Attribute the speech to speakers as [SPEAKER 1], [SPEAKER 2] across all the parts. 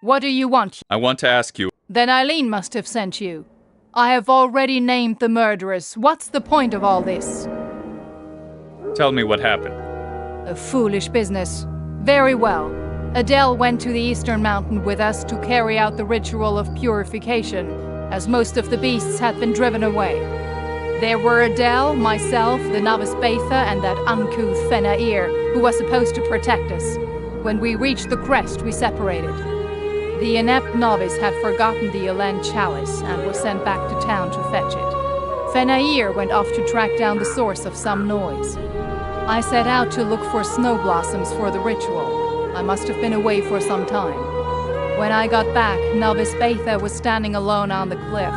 [SPEAKER 1] What do you want?
[SPEAKER 2] I want to ask you.
[SPEAKER 1] Then Eileen must have sent you. I have already named the murderers. What's the point of all this?
[SPEAKER 2] Tell me what happened.
[SPEAKER 1] A foolish business. Very well. Adele went to the Eastern Mountain with us to carry out the ritual of purification, as most of the beasts had been driven away. There were Adele, myself, the novice Betha, and that uncouth Phenair, who was supposed to protect us. When we reached the crest, we separated. The inept novice had forgotten the Elen chalice and was sent back to town to fetch it. Phenair went off to track down the source of some noise. I set out to look for snow blossoms for the ritual. I must have been away for some time. When I got back, novice Betha was standing alone on the cliff,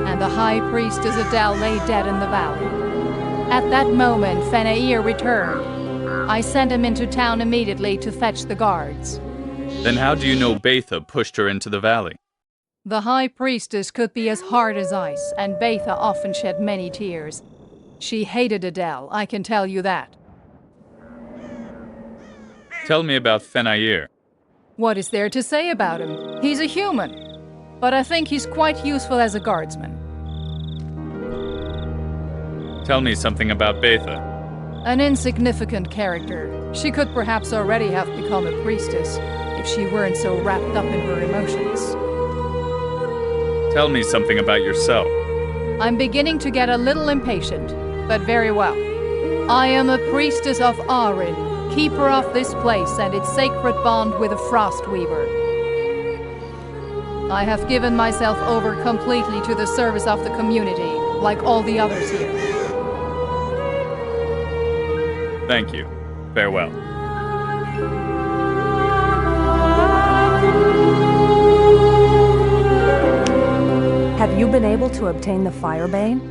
[SPEAKER 1] and the high priestess Adele lay dead in the valley. At that moment, Phenair returned. I sent him into town immediately to fetch the guards.
[SPEAKER 2] Then how do you know Betha pushed her into the valley?
[SPEAKER 1] The high priestess could be as hard as ice, and Betha often shed many tears. She hated Adele, I can tell you that.
[SPEAKER 2] Tell me about Phenair.
[SPEAKER 1] What is there to say about him? He's a human, but I think he's quite useful as a guardsman.
[SPEAKER 2] Tell me something about Betha.
[SPEAKER 1] An insignificant character. She could perhaps already have become a priestess, if she weren't so wrapped up in her emotions.
[SPEAKER 2] Tell me something about yourself.
[SPEAKER 1] I'm beginning to get a little impatient, but very well. I am a priestess of Arin, keeper of this place and its sacred bond with the Frostweaver. I have given myself over completely to the service of the community, like all the others here.
[SPEAKER 2] Thank you. Farewell.
[SPEAKER 3] Have you been able to obtain the Firebane?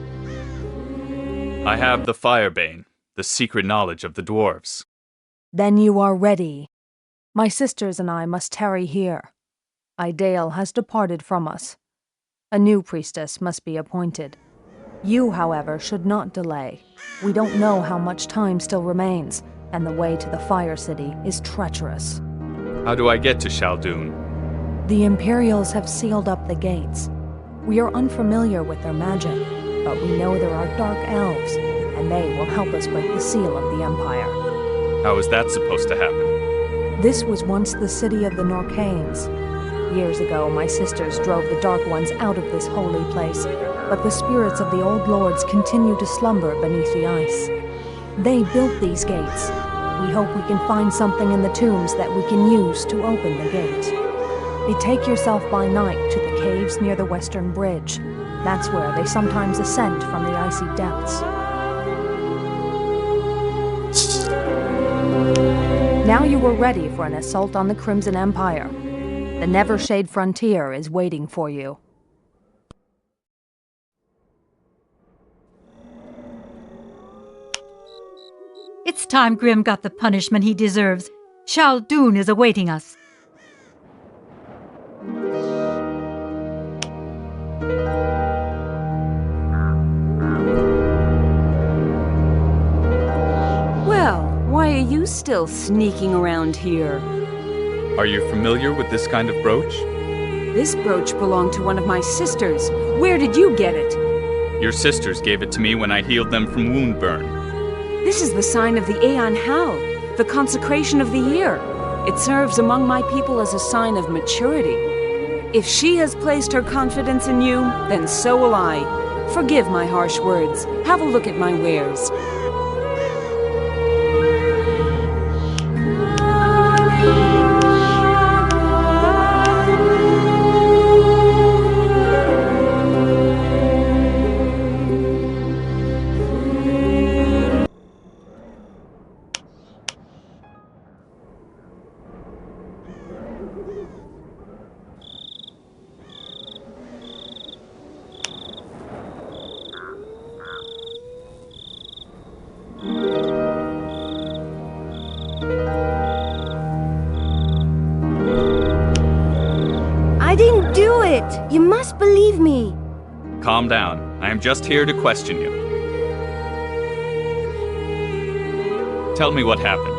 [SPEAKER 2] I have the Firebane, the secret knowledge of the dwarves.
[SPEAKER 3] Then you are ready. My sisters and I must tarry here. Idale has departed from us. A new priestess must be appointed. You, however, should not delay. We don't know how much time still remains, and the way to the Fire City is treacherous.
[SPEAKER 2] How do I get to Shaldoon?
[SPEAKER 3] The Imperials have sealed up the gates. We are unfamiliar with their magic, but we know there are dark elves, and they will help us break the seal of the Empire.
[SPEAKER 2] How is that supposed to happen?
[SPEAKER 3] This was once the city of the Norcanes. Years ago, my sisters drove the Dark Ones out of this holy place, but the spirits of the old lords continue to slumber beneath the ice. They built these gates. We hope we can find something in the tombs that we can use to open the gate. Betake yourself by night to the caves near the Western Bridge. That's where they sometimes ascend from the icy depths. Now you are ready for an assault on the Crimson Empire. The Nevershade frontier is waiting for you.
[SPEAKER 4] It's time Grim got the punishment he deserves. Shaldoon is awaiting us.
[SPEAKER 5] Well, why are you still sneaking around here?
[SPEAKER 2] Are you familiar with this kind of brooch?
[SPEAKER 5] This brooch belonged to one of my sisters. Where did you get it?
[SPEAKER 2] Your sisters gave it to me when I healed them from wound burn.
[SPEAKER 5] This is the sign of the Aeon Hal, the consecration of the year. It serves among my people as a sign of maturity. If she has placed her confidence in you, then so will I. Forgive my harsh words. Have a look at my wares.
[SPEAKER 6] I didn't do it! You must believe me!
[SPEAKER 2] Calm down. I am just here to question you. Tell me what happened.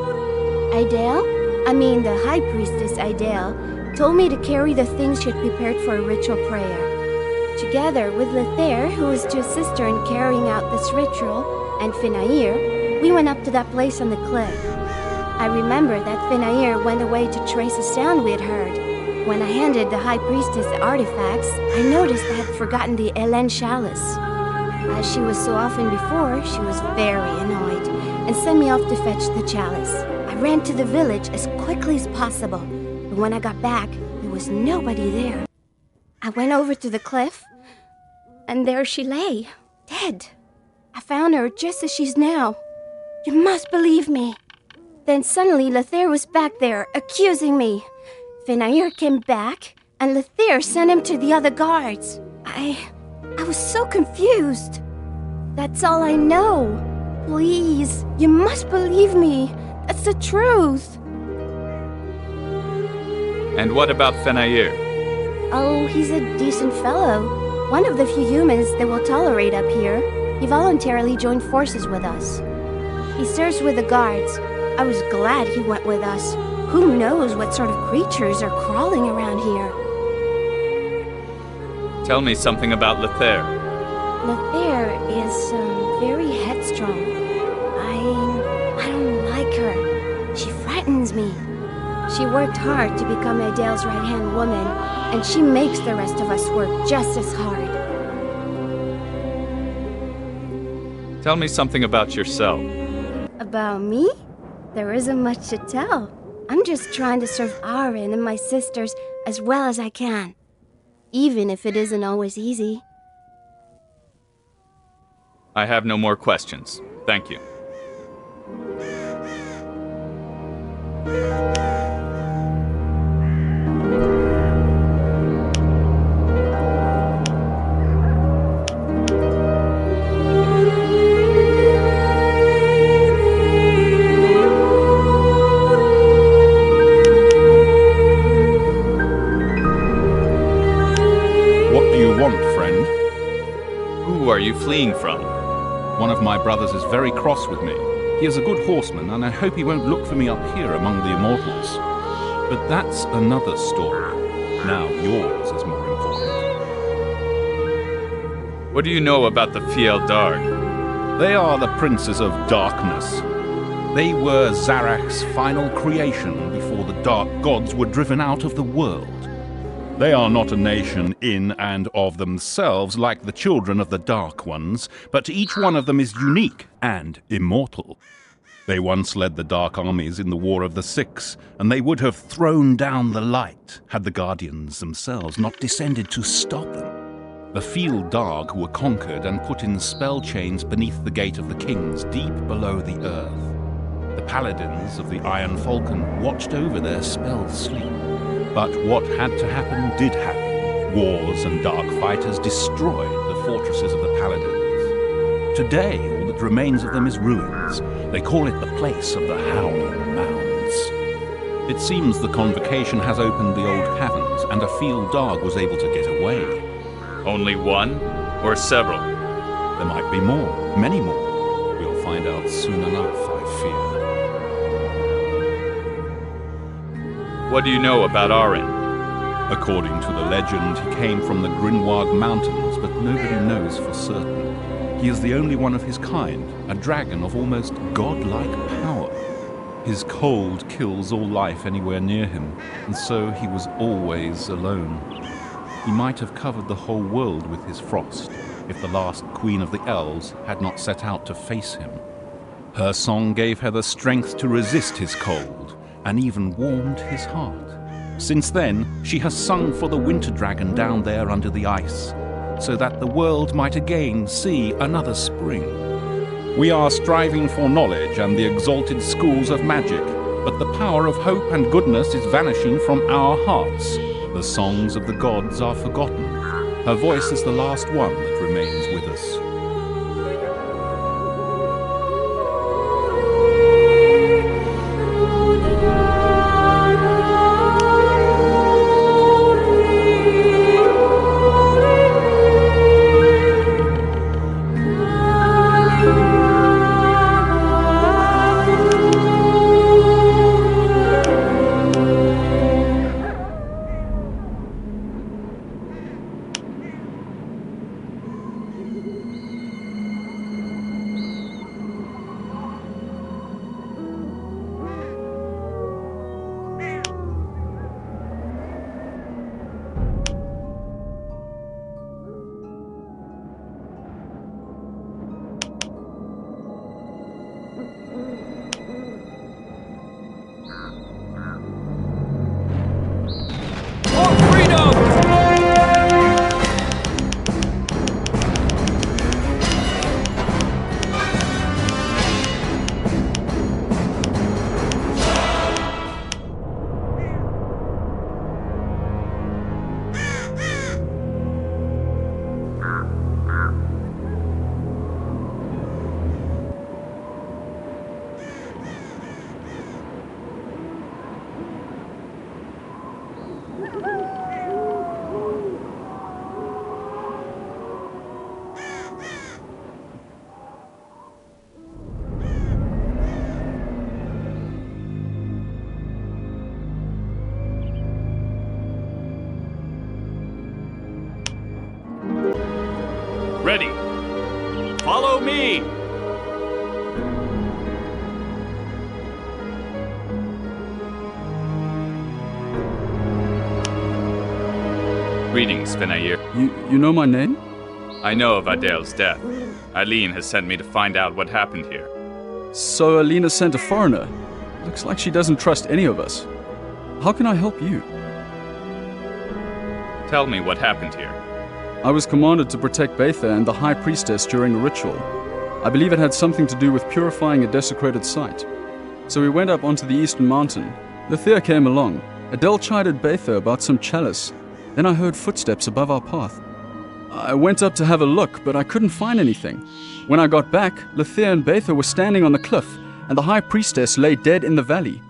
[SPEAKER 6] Idale? I mean the High Priestess Idale told me to carry the things she had prepared for a ritual prayer. Together with Lethair, who was to assist her in carrying out this ritual, and Finair, we went up to that place on the cliff. I remember that Finair went away to trace a sound we had heard. When I handed the High Priestess the artifacts, I noticed I had forgotten the Hélène chalice. As she was so often before, she was very annoyed and sent me off to fetch the chalice. I ran to the village as quickly as possible, but when I got back, there was nobody there. I went over to the cliff, and there she lay, dead. I found her just as she's now. You must believe me. Then suddenly Lethair was back there, accusing me. Finair came back, and Lethair sent him to the other guards. I was so confused. That's all I know. Please, you must believe me. That's the truth.
[SPEAKER 2] And what about Finair?
[SPEAKER 6] Oh, he's a decent fellow. One of the few humans that will tolerate up here. He voluntarily joined forces with us. He serves with the guards. I was glad he went with us. Who knows what sort of creatures are crawling around here?
[SPEAKER 2] Tell me something about Lethair.
[SPEAKER 6] Lethair is very headstrong. I don't like her. She frightens me. She worked hard to become Adele's right-hand woman, and she makes the rest of us work just as hard.
[SPEAKER 2] Tell me something about yourself.
[SPEAKER 6] About me? There isn't much to tell. I'm just trying to serve Arin and my sisters as well as I can. Even if it isn't always easy.
[SPEAKER 2] I have no more questions. Thank you. Who are you fleeing from?
[SPEAKER 7] One of my brothers is very cross with me. He is a good horseman, and I hope he won't look for me up here among the immortals. But that's another story. Now yours is more important.
[SPEAKER 2] What do you know about the Fiel Dark?
[SPEAKER 7] They are the princes of darkness. They were Zarach's final creation before the dark gods were driven out of the world. They are not a nation in and of themselves like the children of the Dark Ones, but each one of them is unique and immortal. They once led the Dark armies in the War of the Six, and they would have thrown down the light had the Guardians themselves not descended to stop them. The Fiel Dark were conquered and put in spell chains beneath the Gate of the Kings, deep below the earth. The Paladins of the Iron Falcon watched over their spell sleep. But what had to happen did happen. Wars and dark fighters destroyed the fortresses of the Paladins. Today, all that remains of them is ruins. They call it the place of the Howling Mounds. It seems the Convocation has opened the old caverns, and a Fiel Dark was able to get away.
[SPEAKER 2] Only one or several?
[SPEAKER 7] There might be more, many more. We'll find out soon enough, I fear.
[SPEAKER 2] What do you know about Arin?
[SPEAKER 7] According to the legend, he came from the Grimlore Mountains, but nobody knows for certain. He is the only one of his kind, a dragon of almost godlike power. His cold kills all life anywhere near him, and so he was always alone. He might have covered the whole world with his frost, if the last queen of the elves had not set out to face him. Her song gave her the strength to resist his cold, and even warmed his heart. Since then, she has sung for the winter dragon down there under the ice, so that the world might again see another spring. We are striving for knowledge and the exalted schools of magic, but the power of hope and goodness is vanishing from our hearts. The songs of the gods are forgotten. Her voice is the last one that remains with us.
[SPEAKER 2] Ready. Follow me! Greetings, Fenair.
[SPEAKER 8] You know my name?
[SPEAKER 2] I know of Adele's death. Eileen has sent me to find out what happened here.
[SPEAKER 8] So Alina sent a foreigner. Looks like she doesn't trust any of us. How can I help you?
[SPEAKER 2] Tell me what happened here.
[SPEAKER 8] I was commanded to protect Betha and the High Priestess during a ritual. I believe it had something to do with purifying a desecrated site. So we went up onto the eastern mountain. Lethea came along. Adele chided Betha about some chalice. Then I heard footsteps above our path. I went up to have a look, but I couldn't find anything. When I got back, Lethea and Betha were standing on the cliff, and the High Priestess lay dead in the valley.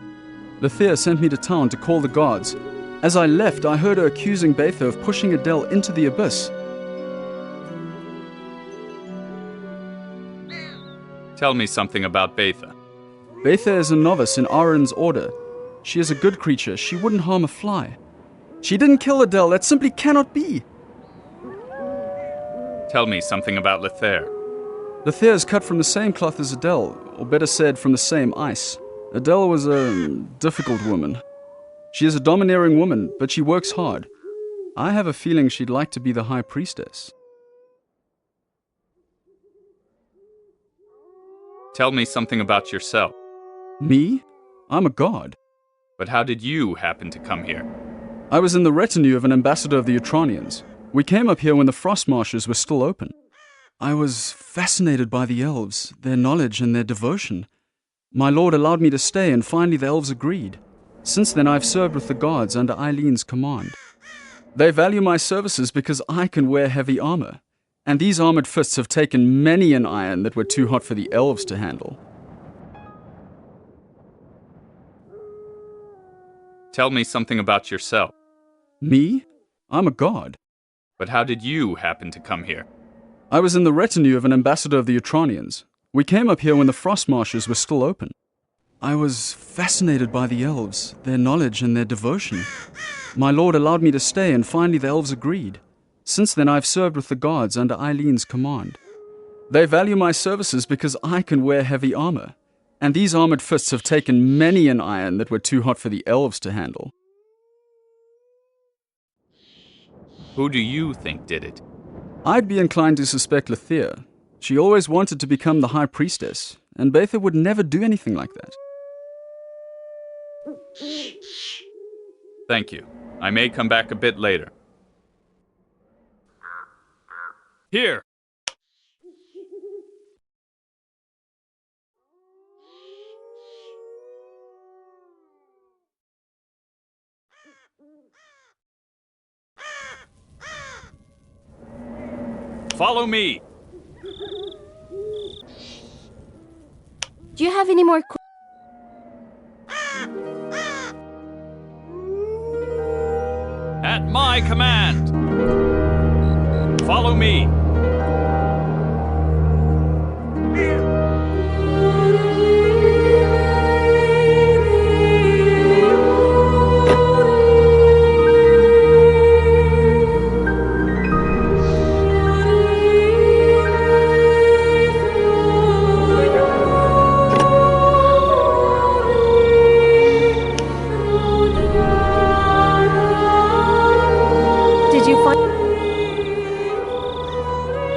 [SPEAKER 8] Lethea sent me to town to call the guards. As I left, I heard her accusing Betha of pushing Adele into the abyss.
[SPEAKER 2] Tell me something about Betha.
[SPEAKER 8] Betha is a novice in Aaron's order. She is a good creature. She wouldn't harm a fly. She didn't kill Adele. That simply cannot be.
[SPEAKER 2] Tell me something about Lethea.
[SPEAKER 8] Lethea is cut from the same cloth as Adele, or better said, from the same ice. Adele was a difficult woman. She is a domineering woman, but she works hard. I have a feeling she'd like to be the High Priestess.
[SPEAKER 2] Tell me something about yourself.
[SPEAKER 8] Me? I'm a god.
[SPEAKER 2] But how did you happen to come here?
[SPEAKER 8] I was in the retinue of an ambassador of the Utranians. We came up here when the frost marshes were still open. I was fascinated by the elves, their knowledge and their devotion. My lord allowed me to stay, and finally the elves agreed. Since then I've served with the guards under Eileen's command. They value my services because I can wear heavy armor, and these armored fists have taken many an iron that were too hot for the elves to handle.
[SPEAKER 2] Tell me something about yourself.
[SPEAKER 8] Me? I'm a god.
[SPEAKER 2] But how did you happen to come here?
[SPEAKER 8] I was in the retinue of an ambassador of the Utranians. We came up here when the frost marshes were still open. I was fascinated by the elves, their knowledge and their devotion. My lord allowed me to stay, and finally the elves agreed. Since then I've served with the guards under Eileen's command. They value my services because I can wear heavy armor, and these armored fists have taken many an iron that were too hot for the elves to handle.
[SPEAKER 2] Who do you think did it?
[SPEAKER 8] I'd be inclined to suspect Lethea. She always wanted to become the High Priestess, and Betha would never do anything like that.
[SPEAKER 2] Thank you. I may come back a bit later. Here! Follow me!
[SPEAKER 6] Do you have any more
[SPEAKER 2] At my command! Follow me!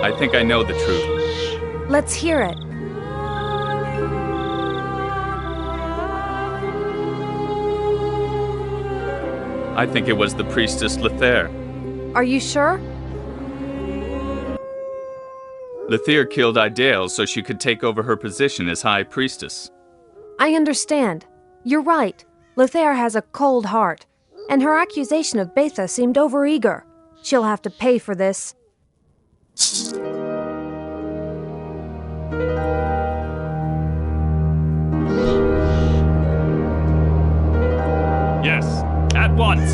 [SPEAKER 2] I think I know the truth.
[SPEAKER 3] Let's hear it.
[SPEAKER 2] I think it was the priestess Lethea.
[SPEAKER 3] Are you sure?
[SPEAKER 2] Lethea killed Idale so she could take over her position as High Priestess.
[SPEAKER 3] I understand. You're right. Lethea has a cold heart, and her accusation of Betha seemed overeager. She'll have to pay for this.
[SPEAKER 2] Yes, at once!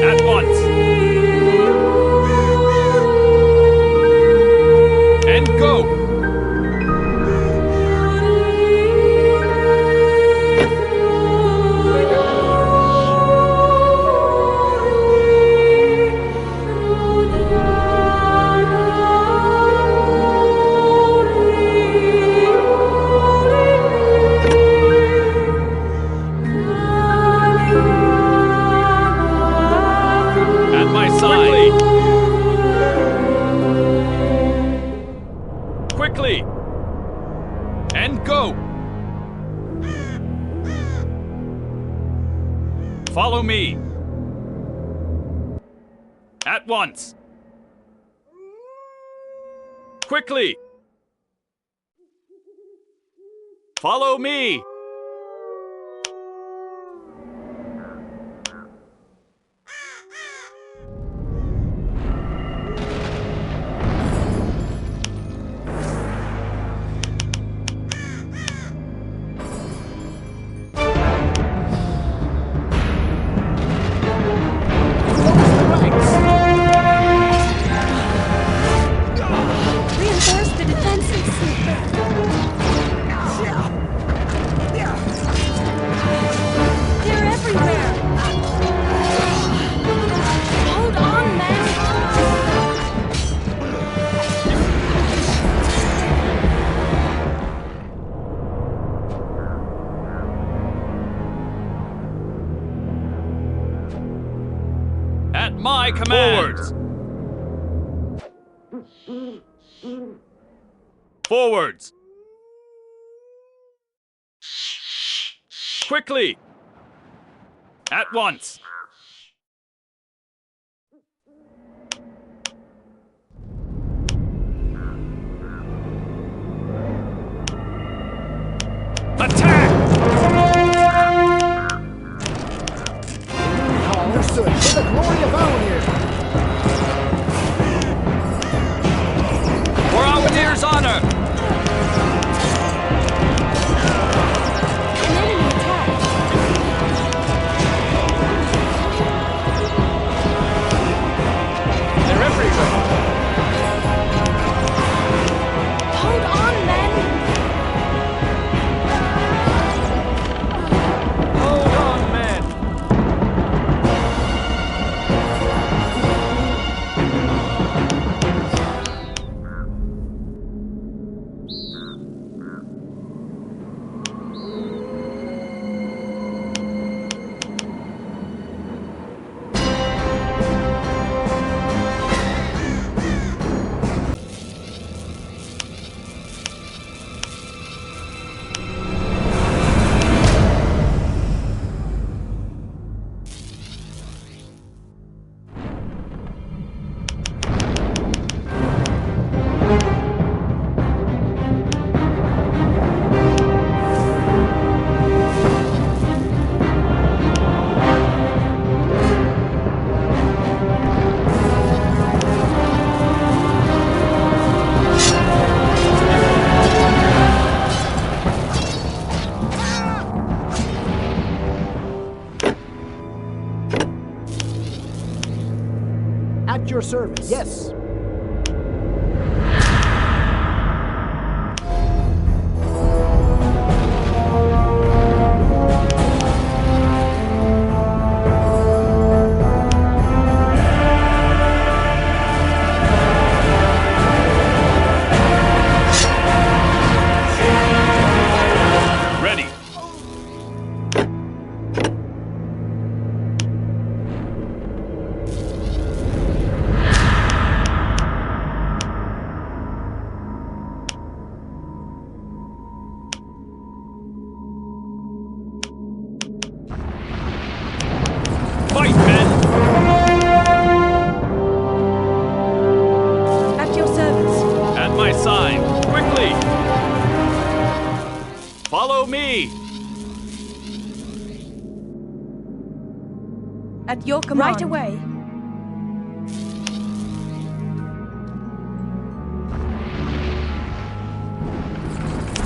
[SPEAKER 2] At once! And go! Follow me. At once. Quickly. Follow me.
[SPEAKER 6] Reinforce the defenses. They're everywhere. Hold on, man.
[SPEAKER 2] At my command. Forwards. Quickly. At once. Attack!
[SPEAKER 9] Understood. For the glory of Aonir.
[SPEAKER 2] For Aonir's honor!
[SPEAKER 6] An enemy attack.
[SPEAKER 9] They're everywhere.
[SPEAKER 6] Hold on, men.
[SPEAKER 9] Hold on, men. At your service. Yes.
[SPEAKER 2] Ready. Fight, men!
[SPEAKER 5] At your service.
[SPEAKER 2] At my side. Quickly! Follow me!
[SPEAKER 5] At your command.
[SPEAKER 3] Right away.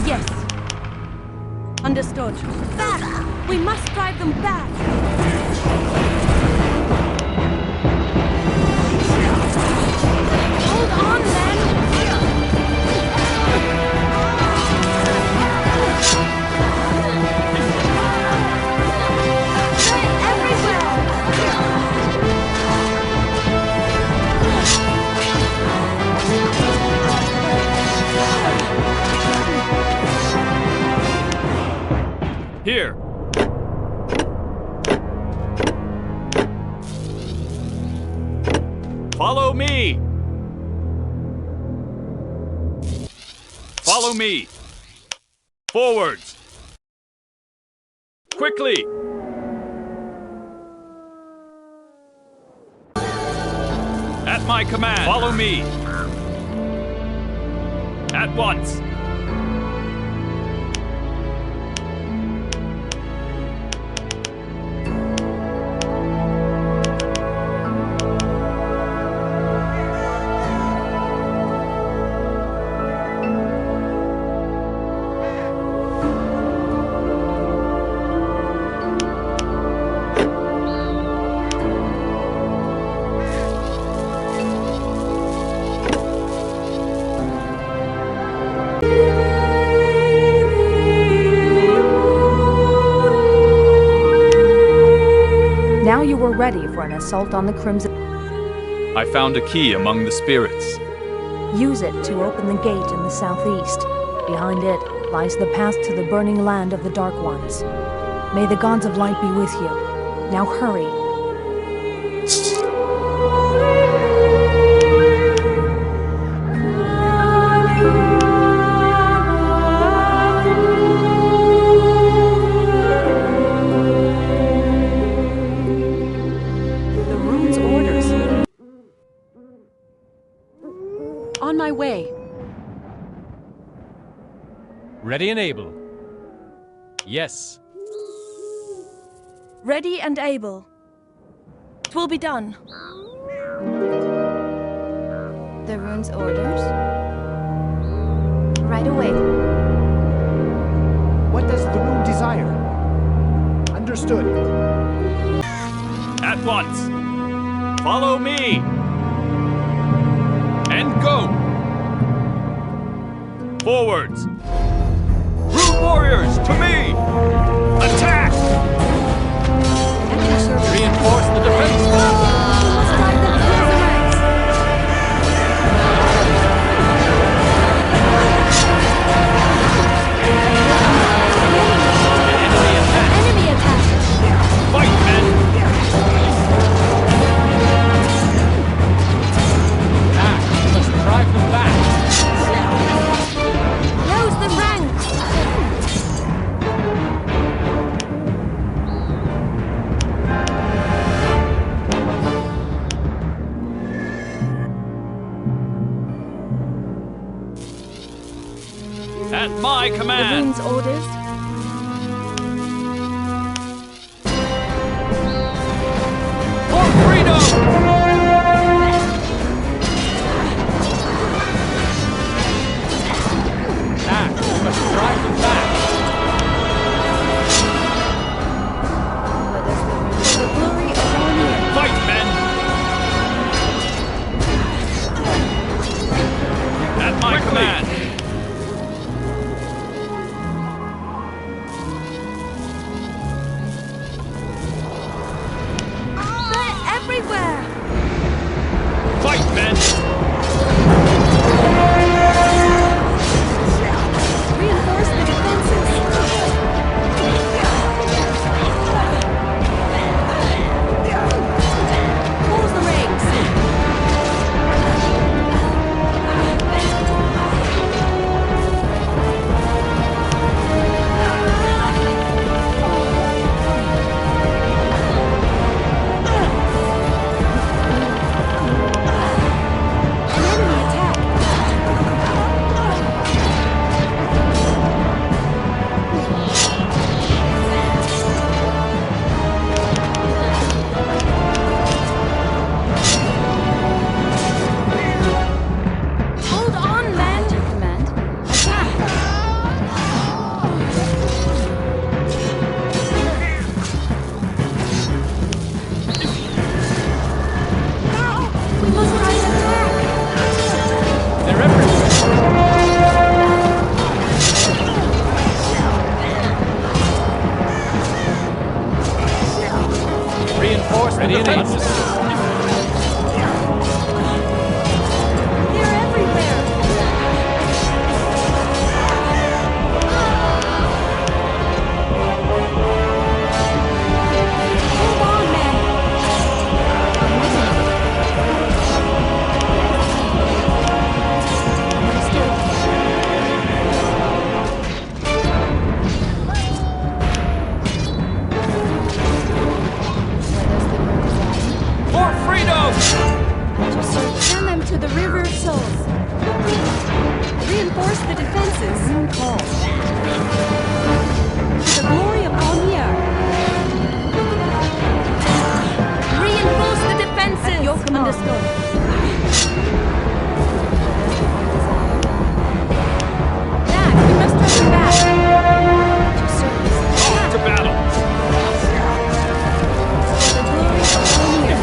[SPEAKER 5] Yes. Understood. Back! We must drive them back!
[SPEAKER 6] Hold on, men. They're everywhere.
[SPEAKER 2] Here! Follow me! Follow me! Forwards! Quickly! At my command. Follow me. At once.
[SPEAKER 3] Now you were ready for an assault on the Crimson.
[SPEAKER 2] I found a key among the spirits.
[SPEAKER 3] Use it to open the gate in the southeast. Behind it lies the path to the burning land of the Dark Ones. May the gods of light be with you. Now hurry.
[SPEAKER 5] The rune's orders. On my way.
[SPEAKER 9] Ready and able. Yes.
[SPEAKER 10] Ready and able. 'Twill be done.
[SPEAKER 6] The rune's orders? Right away.
[SPEAKER 9] What does the rune desire? Understood.
[SPEAKER 2] At once. Follow me. And go. Forwards. Rude warriors, to me. Attack.
[SPEAKER 9] Reinforce the defense.
[SPEAKER 10] Enemy attack!
[SPEAKER 2] Fight, men.
[SPEAKER 9] Let's drive them back.
[SPEAKER 10] Close the ranks!
[SPEAKER 2] At my
[SPEAKER 10] The
[SPEAKER 2] command.
[SPEAKER 10] rune's orders.
[SPEAKER 2] For freedom.
[SPEAKER 9] Let's drive them back.
[SPEAKER 10] The glory of Ornir.
[SPEAKER 2] Fight, men. At my command.
[SPEAKER 10] They're everywhere!
[SPEAKER 2] Fight, men.
[SPEAKER 10] Reinforce the defenses! Close the ranks! An enemy attack! Hold on, men! Command. Attack! We must try and attack!
[SPEAKER 9] They're everywhere. Reinforce the defenses.
[SPEAKER 10] They're everywhere! Hold on, men!
[SPEAKER 2] For
[SPEAKER 6] climb to the River of Souls. Reinforce the defenses. To the glory of Almir. Reinforce the defenses. Your command. Understood. Dad, we must turn back. At your service.
[SPEAKER 2] Off to battle!
[SPEAKER 6] To the glory of Almir.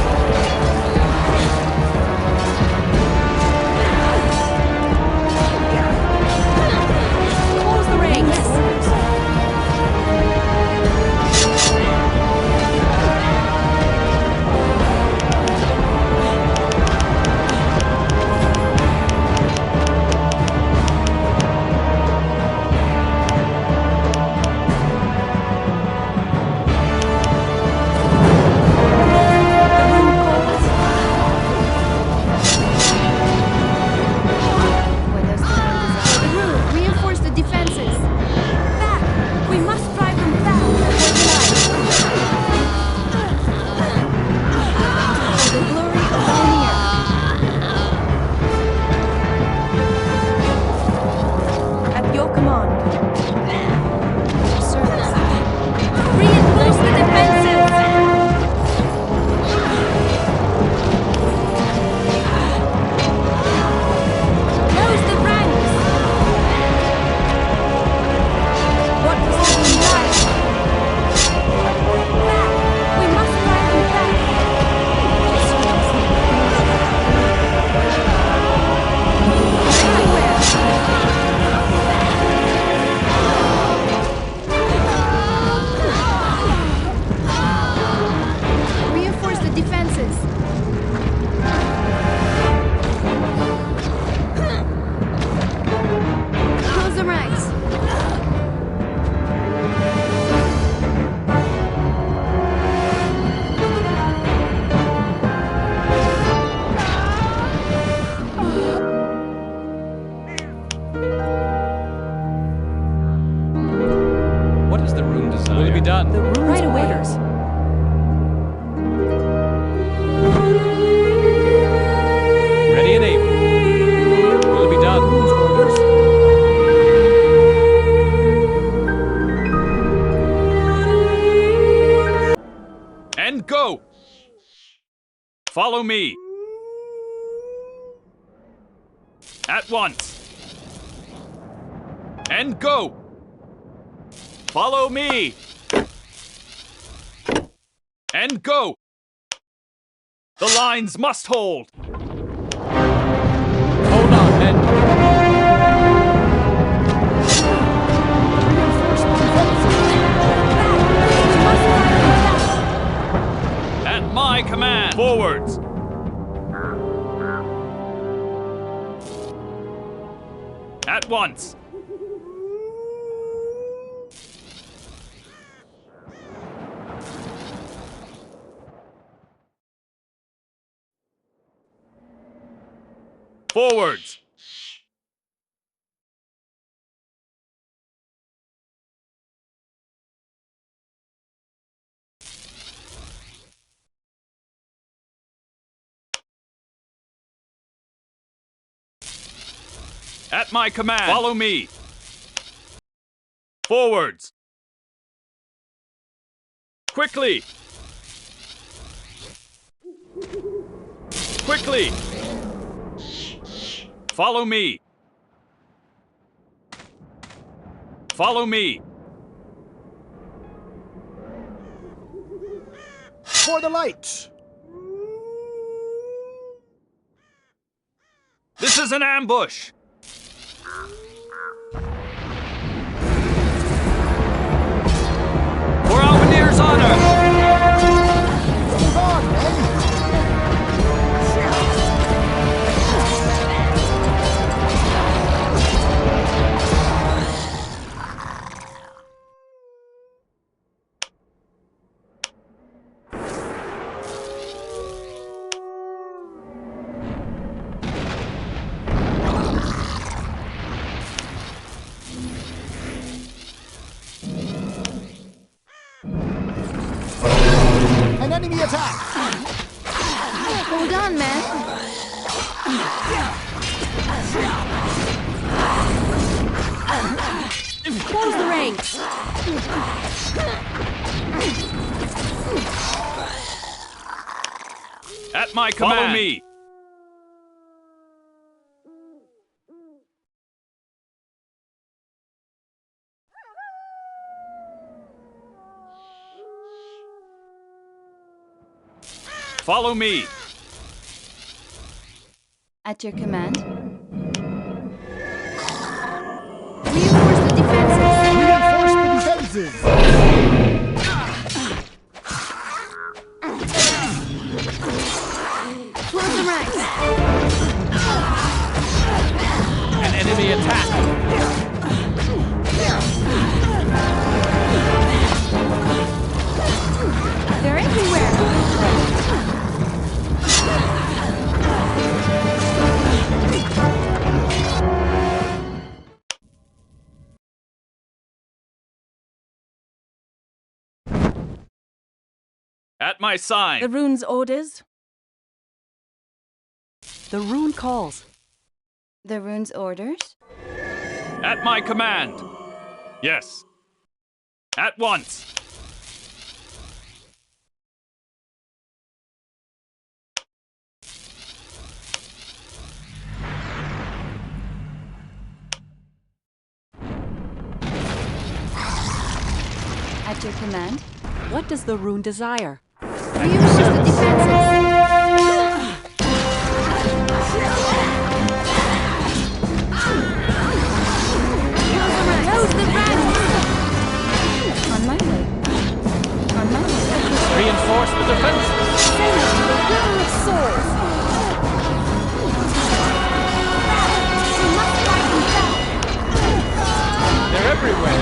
[SPEAKER 6] Close the ranks. Reinforce the defenses. Back! We must drive them back. To the glory of Almir. At your command. At your service. Reinforce the defenses. Close the ranks. What does the wind like? Back! We must drive them back! Everywhere! Reinforce the defenses. Close the ranks.
[SPEAKER 11] What does the room desire? Will it be done?
[SPEAKER 3] Right away.
[SPEAKER 11] Ready and able. Will it be done?
[SPEAKER 2] And go! Follow me! At once! And go! Follow me! And go! The lines must hold!
[SPEAKER 11] Hold on, men.
[SPEAKER 2] At my command! Forwards! At once! Forwards! At my command! Follow me! Forwards! Quickly! Quickly! Follow me! Follow me!
[SPEAKER 9] For the light!
[SPEAKER 2] This is an ambush! For Albanir's honor!
[SPEAKER 9] Move on, men! An enemy attack!
[SPEAKER 6] Hold on, man.
[SPEAKER 5] Close the ranks!
[SPEAKER 2] At my command! Follow me! Follow me!
[SPEAKER 6] At your command. Reinforce the defenses!
[SPEAKER 9] Reinforce the defenses!
[SPEAKER 6] Close the ranks!
[SPEAKER 11] An enemy attack!
[SPEAKER 6] They're everywhere!
[SPEAKER 2] At my sign!
[SPEAKER 10] The rune's orders.
[SPEAKER 5] The rune calls.
[SPEAKER 6] The rune's orders?
[SPEAKER 2] At my command! Yes. At once!
[SPEAKER 6] At your command.
[SPEAKER 5] What does the rune desire?
[SPEAKER 6] Reinforce the defenses! Close the ranks! On my way. On my way.
[SPEAKER 11] Reinforce the defenses!
[SPEAKER 6] Send us to the river of souls! We must fight them back!
[SPEAKER 11] They're everywhere!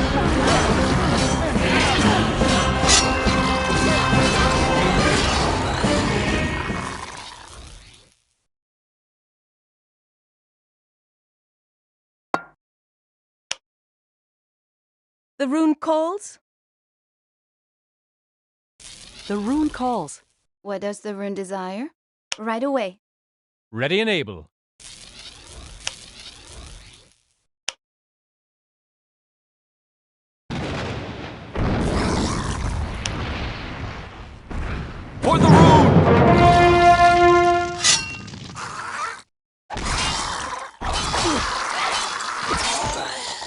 [SPEAKER 10] The rune calls.
[SPEAKER 5] The rune calls.
[SPEAKER 6] What does the rune desire? Right away.
[SPEAKER 11] Ready and able.
[SPEAKER 2] For the rune!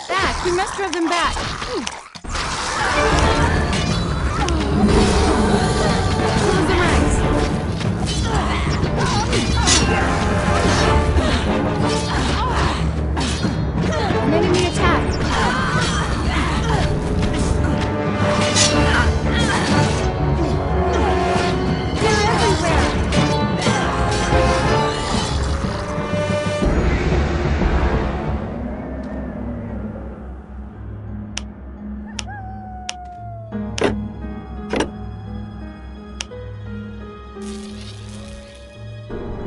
[SPEAKER 6] Back! We must drive them back! Close the ranks! An enemy attack! They're everywhere!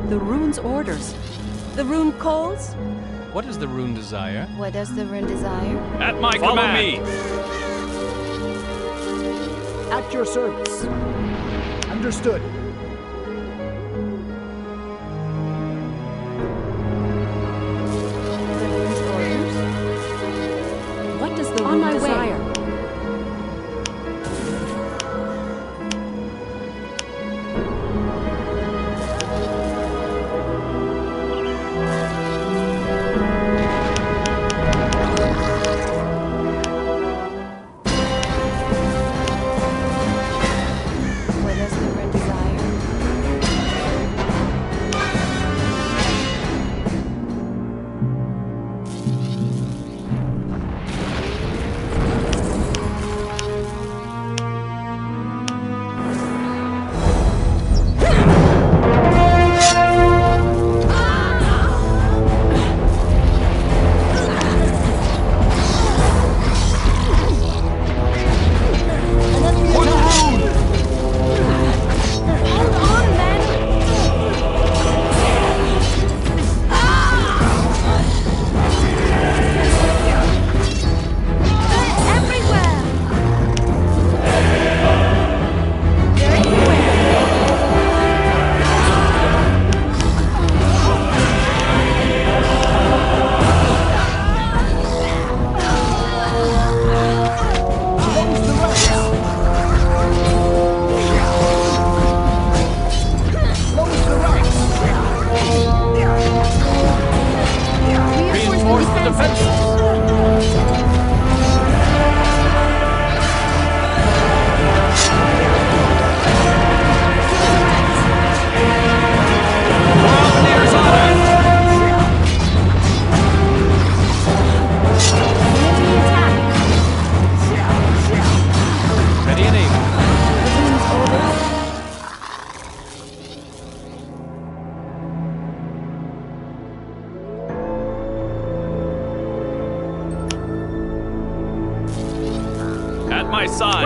[SPEAKER 5] The rune's orders.
[SPEAKER 10] The rune calls.
[SPEAKER 11] What does the rune desire?
[SPEAKER 6] What does the rune desire?
[SPEAKER 2] At my command!
[SPEAKER 9] At your service. Understood.
[SPEAKER 6] The rune's orders?
[SPEAKER 5] What does the
[SPEAKER 6] On
[SPEAKER 5] rune
[SPEAKER 6] my way.
[SPEAKER 5] desire?
[SPEAKER 6] What does the rune desire?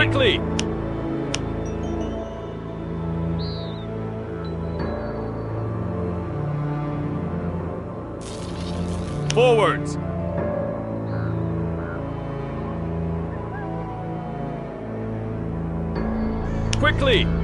[SPEAKER 2] flank!
[SPEAKER 12] Quickly!
[SPEAKER 2] Forwards!
[SPEAKER 12] Quickly!